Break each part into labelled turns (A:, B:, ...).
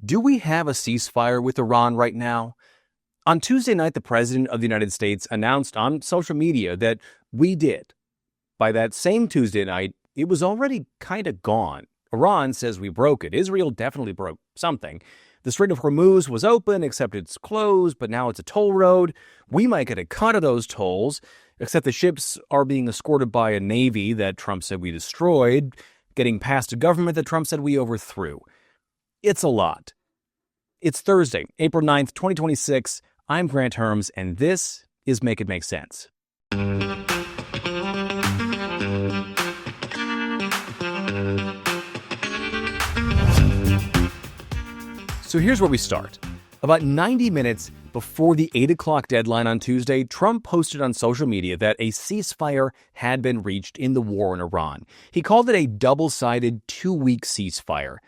A: Do we have a ceasefire with Iran right now? On Tuesday night, the President of the United States announced on social media that we did. By that same Tuesday night, it was already kind of gone. Iran says we broke it. Israel definitely broke something. The Strait of Hormuz was open, except it's closed, but now it's a toll road. We might get a cut of those tolls, except the ships are being escorted by a navy that Trump said we destroyed, getting past a government that Trump said we overthrew. It's a lot. It's Thursday, April 9th, 2026. I'm Grant Herms, and this is Make It Make Sense. So here's where we start. About 90 minutes before the 8 o'clock deadline on Tuesday, Trump posted on social media that a ceasefire had been reached in the war in Iran. He called it a double-sided 2-week ceasefire.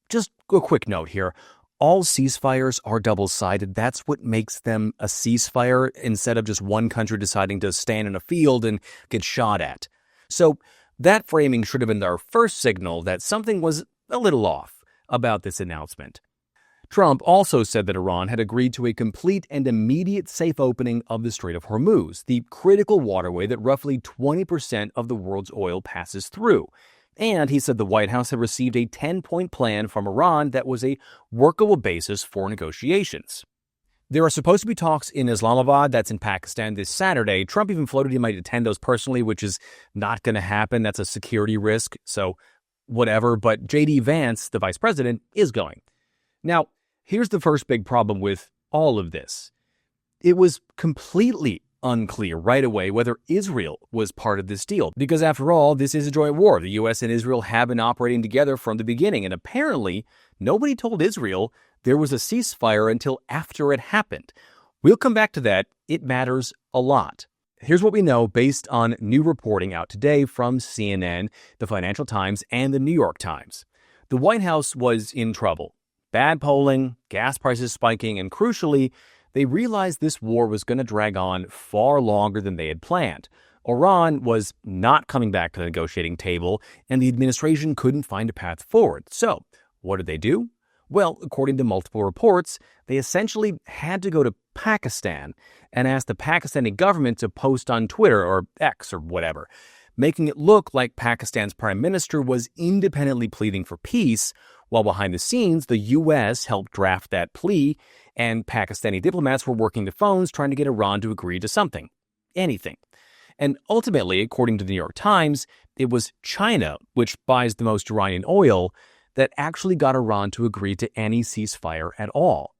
A: Just a quick note here. All ceasefires are double-sided. That's what makes them a ceasefire instead of just one country deciding to stand in a field and get shot at. So that framing should have been our first signal that something was a little off about this announcement. Trump also said that Iran had agreed to a complete and immediate safe opening of the Strait of Hormuz, the critical waterway that roughly 20% of the world's oil passes through. And he said the White House had received a 10-point plan from Iran that was a workable basis for negotiations. There are supposed to be talks in Islamabad, that's in Pakistan, this Saturday. Trump even floated he might attend those personally, which is not going to happen. That's a security risk, so whatever. But J.D. Vance, the vice president, is going. Now, here's the first big problem with all of this. It was completely unclear right away whether Israel was part of this deal. Because after all, this is a joint war. The U.S. and Israel have been operating together from the beginning. And apparently, nobody told Israel there was a ceasefire until after it happened. We'll come back to that. It matters a lot. Here's what we know based on new reporting out today from CNN, the Financial Times, and the New York Times. The White House was in trouble. Bad polling, gas prices spiking, and crucially, they realized this war was going to drag on far longer than they had planned. Iran was not coming back to the negotiating table, and the administration couldn't find a path forward. So, what did they do? Well, according to multiple reports, they essentially had to go to Pakistan and ask the Pakistani government to post on Twitter or X or whatever, making it look like Pakistan's prime minister was independently pleading for peace, while behind the scenes, the U.S. helped draft that plea, and Pakistani diplomats were working the phones trying to get Iran to agree to something. Anything. And ultimately, according to the New York Times, it was China, which buys the most Iranian oil, that actually got Iran to agree to any ceasefire at all.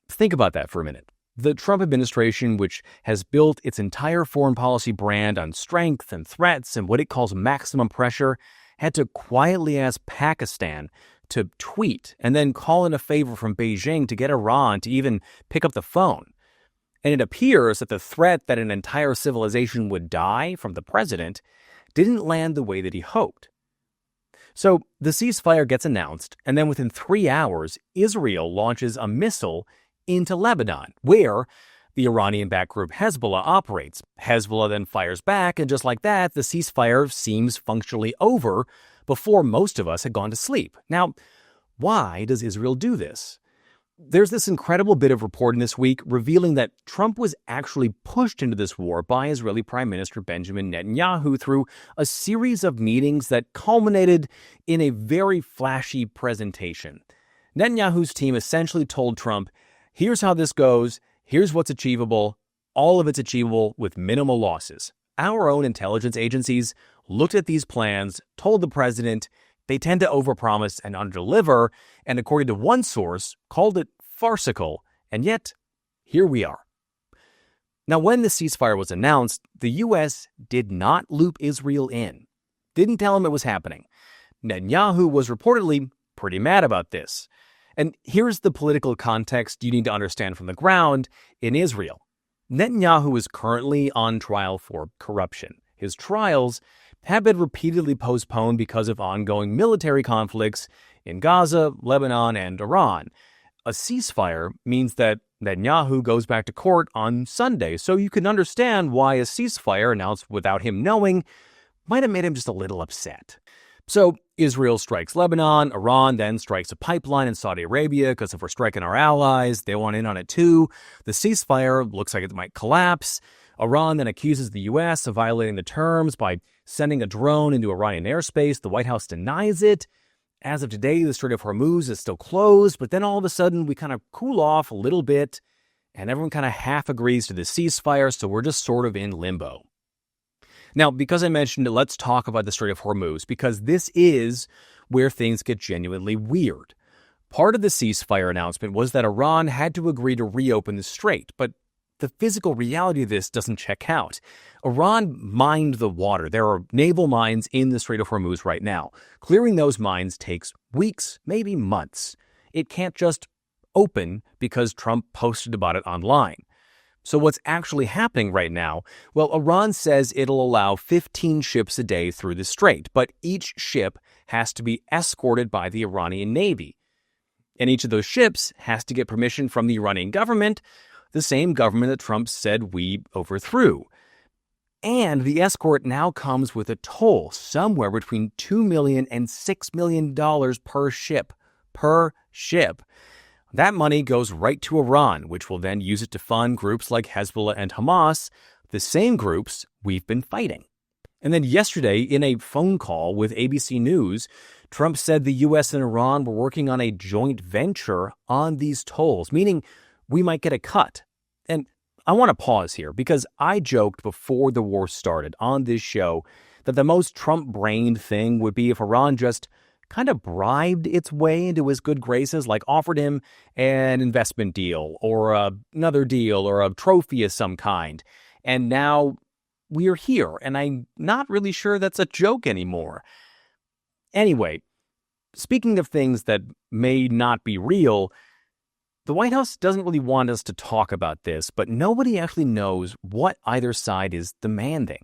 A: Think about that for a minute. The Trump administration, which has built its entire foreign policy brand on strength and threats and what it calls maximum pressure, had to quietly ask Pakistan to tweet and then call in a favor from Beijing to get Iran to even pick up the phone. And it appears that the threat that an entire civilization would die from the president didn't land the way that he hoped. So the ceasefire gets announced, and then within 3 hours, Israel launches a missile into Lebanon, where the Iranian-backed group Hezbollah operates. Hezbollah then fires back, and just like that, the ceasefire seems functionally over before most of us had gone to sleep. Now, why does Israel do this? There's this incredible bit of reporting this week revealing that Trump was actually pushed into this war by Israeli Prime Minister Benjamin Netanyahu through a series of meetings that culminated in a very flashy presentation. Netanyahu's team essentially told Trump, here's how this goes, here's what's achievable, all of it's achievable with minimal losses. Our own intelligence agencies looked at these plans, told the president they tend to overpromise and underdeliver, and according to one source, called it farcical, and yet, here we are. Now, when the ceasefire was announced, the U.S. did not loop Israel in, didn't tell him it was happening. Netanyahu was reportedly pretty mad about this. And here's the political context you need to understand from the ground in Israel. Netanyahu is currently on trial for corruption. His trials have been repeatedly postponed because of ongoing military conflicts in Gaza, Lebanon, and Iran. A ceasefire means that Netanyahu goes back to court on Sunday, so you can understand why a ceasefire announced without him knowing might have made him just a little upset. So Israel strikes Lebanon, Iran then strikes a pipeline in Saudi Arabia because if we're striking our allies, they want in on it too. The ceasefire looks like it might collapse. Iran then accuses the U.S. of violating the terms by sending a drone into Iranian airspace. The White House denies it. As of today, the Strait of Hormuz is still closed, but then all of a sudden we kind of cool off a little bit, and everyone kind of half agrees to the ceasefire, so we're just sort of in limbo. Now, because I mentioned it, let's talk about the Strait of Hormuz, because this is where things get genuinely weird. Part of the ceasefire announcement was that Iran had to agree to reopen the strait, but the physical reality of this doesn't check out. Iran mined the water. There are naval mines in the Strait of Hormuz right now. Clearing those mines takes weeks, maybe months. It can't just open because Trump posted about it online. So what's actually happening right now? Well, Iran says it'll allow 15 ships a day through the strait, but each ship has to be escorted by the Iranian Navy. And each of those ships has to get permission from the Iranian government, the same government that Trump said we overthrew. And the escort now comes with a toll somewhere between $2 million and $6 million per ship. Per ship. That money goes right to Iran, which will then use it to fund groups like Hezbollah and Hamas, the same groups we've been fighting. And then yesterday, in a phone call with ABC News, Trump said the U.S. and Iran were working on a joint venture on these tolls, meaning we might get a cut. And I want to pause here because I joked before the war started on this show that the most Trump-brained thing would be if Iran just kind of bribed its way into his good graces, like offered him an investment deal or another deal or a trophy of some kind. And now we're here, and I'm not really sure that's a joke anymore. Anyway, speaking of things that may not be real, the White House doesn't really want us to talk about this, but nobody actually knows what either side is demanding.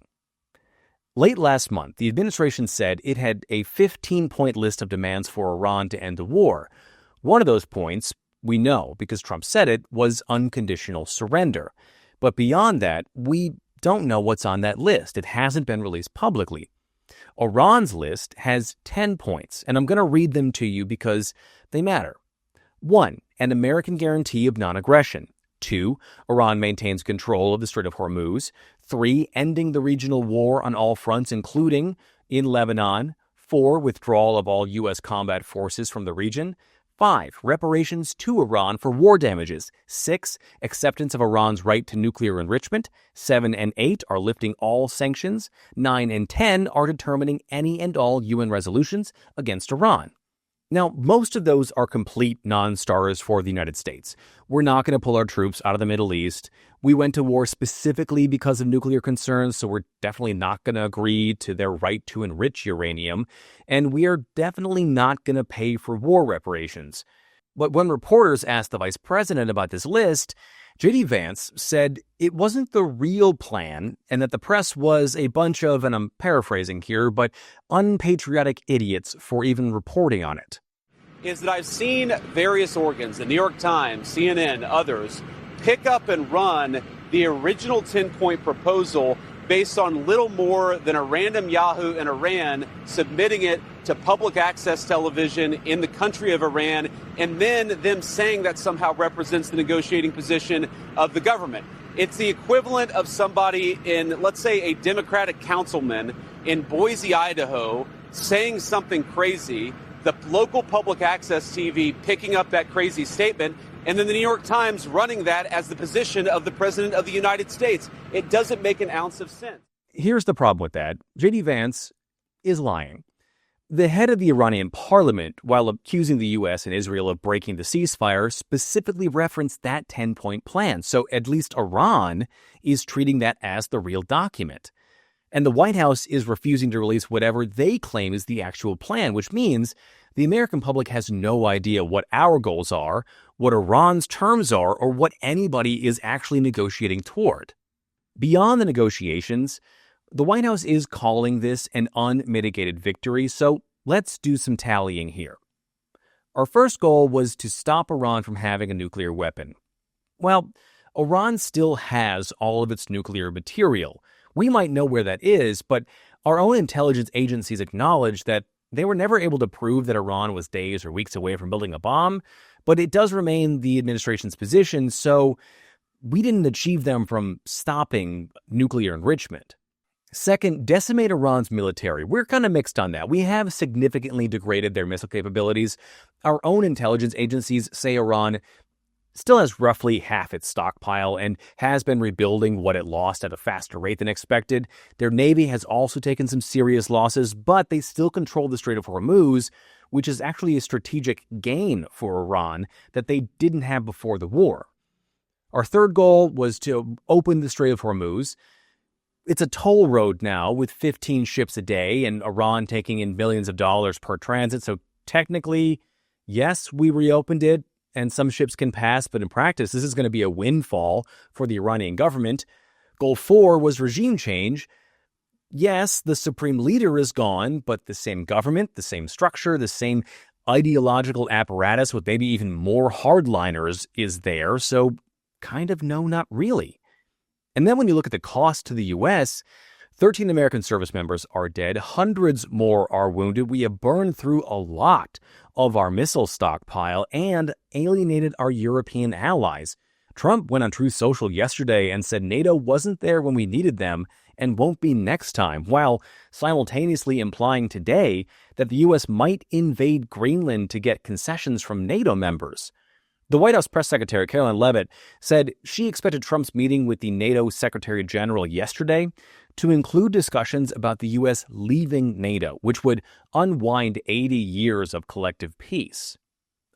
A: Late last month, the administration said it had a 15-point list of demands for Iran to end the war. One of those points, we know because Trump said it, was unconditional surrender. But beyond that, we don't know what's on that list. It hasn't been released publicly. Iran's list has 10 points, and I'm going to read them to you because they matter. 1. An American guarantee of non-aggression. 2. Iran maintains control of the Strait of Hormuz. 3. Ending the regional war on all fronts, including in Lebanon. 4. Withdrawal of all U.S. combat forces from the region. 5. Reparations to Iran for war damages. 6. Acceptance of Iran's right to nuclear enrichment. 7 and 8 are lifting all sanctions. 9 and 10 are determining any and all UN resolutions against Iran. Now, most of those are complete non-starters for the United States. We're not going to pull our troops out of the Middle East. We went to war specifically because of nuclear concerns, so we're definitely not going to agree to their right to enrich uranium. And we are definitely not going to pay for war reparations. But when reporters asked the vice president about this list, J.D. Vance said it wasn't the real plan and that the press was a bunch of, and I'm paraphrasing here, but unpatriotic idiots for even reporting on it.
B: Is that I've seen various organs, the New York Times, CNN, others, pick up and run the original 10-point proposal based on little more than a random Yahoo in Iran submitting it to public access television in the country of Iran, and then them saying that somehow represents the negotiating position of the government. It's the equivalent of somebody in, let's say, a Democratic councilman in Boise, Idaho, saying something crazy, the local public access TV picking up that crazy statement, and then the New York Times running that as the position of the President of the United States. It doesn't make an ounce of sense.
A: Here's the problem with that. J.D. Vance is lying. The head of the Iranian parliament, while accusing the U.S. and Israel of breaking the ceasefire, specifically referenced that 10-point plan. So at least Iran is treating that as the real document. And the White House is refusing to release whatever they claim is the actual plan, which means the American public has no idea what our goals are, what Iran's terms are, or what anybody is actually negotiating toward. Beyond the negotiations, the White House is calling this an unmitigated victory, so let's do some tallying here. Our first goal was to stop Iran from having a nuclear weapon. Well, Iran still has all of its nuclear material. We might know where that is, but our own intelligence agencies acknowledge that They were never able to prove that Iran was days or weeks away from building a bomb, but it does remain the administration's position, so we didn't achieve them from stopping nuclear enrichment. Second, decimate Iran's military. We're kind of mixed on that. We have significantly degraded their missile capabilities. Our own intelligence agencies say Iran still has roughly half its stockpile and has been rebuilding what it lost at a faster rate than expected. Their navy has also taken some serious losses, but they still control the Strait of Hormuz, which is actually a strategic gain for Iran that they didn't have before the war. Our third goal was to open the Strait of Hormuz. It's a toll road now with 15 ships a day and Iran taking in millions of dollars per transit. So technically, yes, we reopened it and some ships can pass, but in practice, this is going to be a windfall for the Iranian government. Goal 4 was regime change. Yes, the supreme leader is gone, but the same government, the same structure, the same ideological apparatus with maybe even more hardliners is there. So kind of no, not really. And then when you look at the cost to the U.S., 13 American service members are dead. Hundreds more are wounded. We have burned through a lot of our missile stockpile and alienated our European allies. Trump went on Truth Social yesterday and said NATO wasn't there when we needed them and won't be next time, while simultaneously implying today that the U.S. might invade Greenland to get concessions from NATO members. The White House press secretary, Caroline Leavitt, said she expected Trump's meeting with the NATO Secretary General yesterday to include discussions about the U.S. leaving NATO, which would unwind 80 years of collective peace.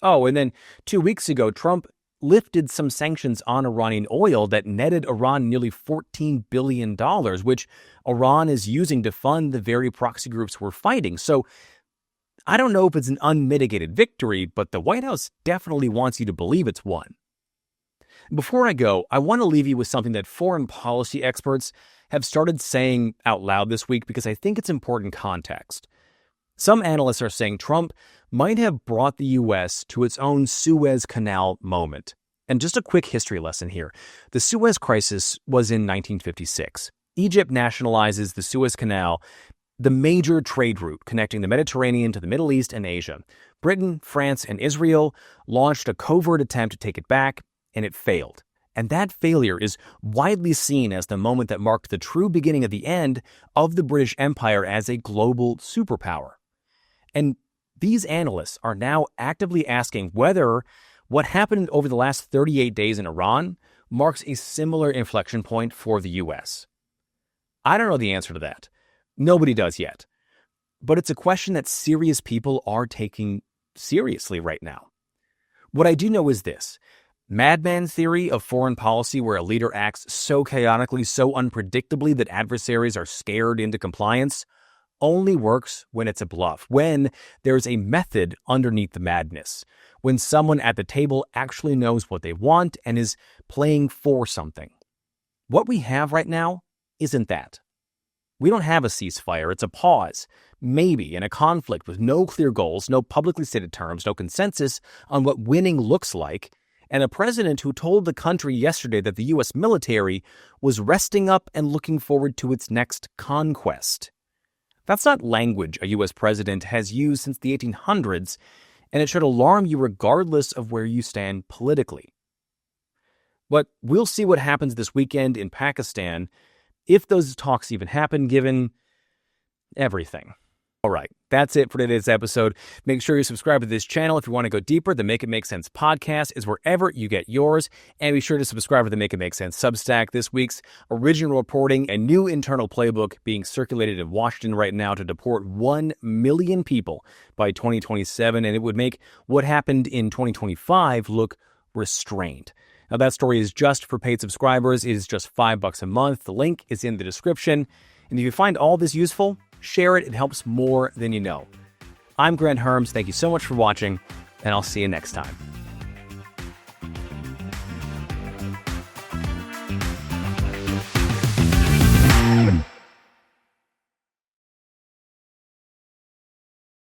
A: Oh, and then 2 weeks ago, Trump lifted some sanctions on Iranian oil that netted Iran nearly $14 billion, which Iran is using to fund the very proxy groups we're fighting. So I don't know if it's an unmitigated victory, but the White House definitely wants you to believe it's one. Before I go, I want to leave you with something that foreign policy experts have started saying out loud this week because I think it's important context. Some analysts are saying Trump might have brought the U.S. to its own Suez Canal moment. And just a quick history lesson here. The Suez Crisis was in 1956. Egypt nationalizes the Suez Canal, the major trade route connecting the Mediterranean to the Middle East and Asia. Britain, France, and Israel launched a covert attempt to take it back, and it failed. And that failure is widely seen as the moment that marked the true beginning of the end of the British Empire as a global superpower. And these analysts are now actively asking whether what happened over the last 38 days in Iran marks a similar inflection point for the U.S. I don't know the answer to that. Nobody does yet. But it's a question that serious people are taking seriously right now. What I do know is this. Madman's theory of foreign policy where a leader acts so chaotically, so unpredictably that adversaries are scared into compliance only works when it's a bluff, when there's a method underneath the madness, when someone at the table actually knows what they want and is playing for something. What we have right now isn't that. We don't have a ceasefire. It's a pause, maybe, in a conflict with no clear goals, no publicly stated terms, no consensus on what winning looks like, and a president who told the country yesterday that the U.S. military was resting up and looking forward to its next conquest. That's not language a U.S. president has used since the 1800s, and it should alarm you regardless of where you stand politically. But we'll see what happens this weekend in Pakistan, if those talks even happen, given everything. All right, that's it for today's episode. Make sure you subscribe to this channel if you want to go deeper. The Make It Make Sense podcast is wherever you get yours. And be sure to subscribe to the Make It Make Sense Substack. This week's original reporting, a new internal playbook being circulated in Washington right now to deport 1 million people by 2027. And it would make what happened in 2025 look restrained. Now, that story is just for paid subscribers. It is just $5 a month. The link is in the description. And if you find all this useful, share it. It helps more than you know. I'm Grant Herms. Thank you so much for watching, and I'll see you next time.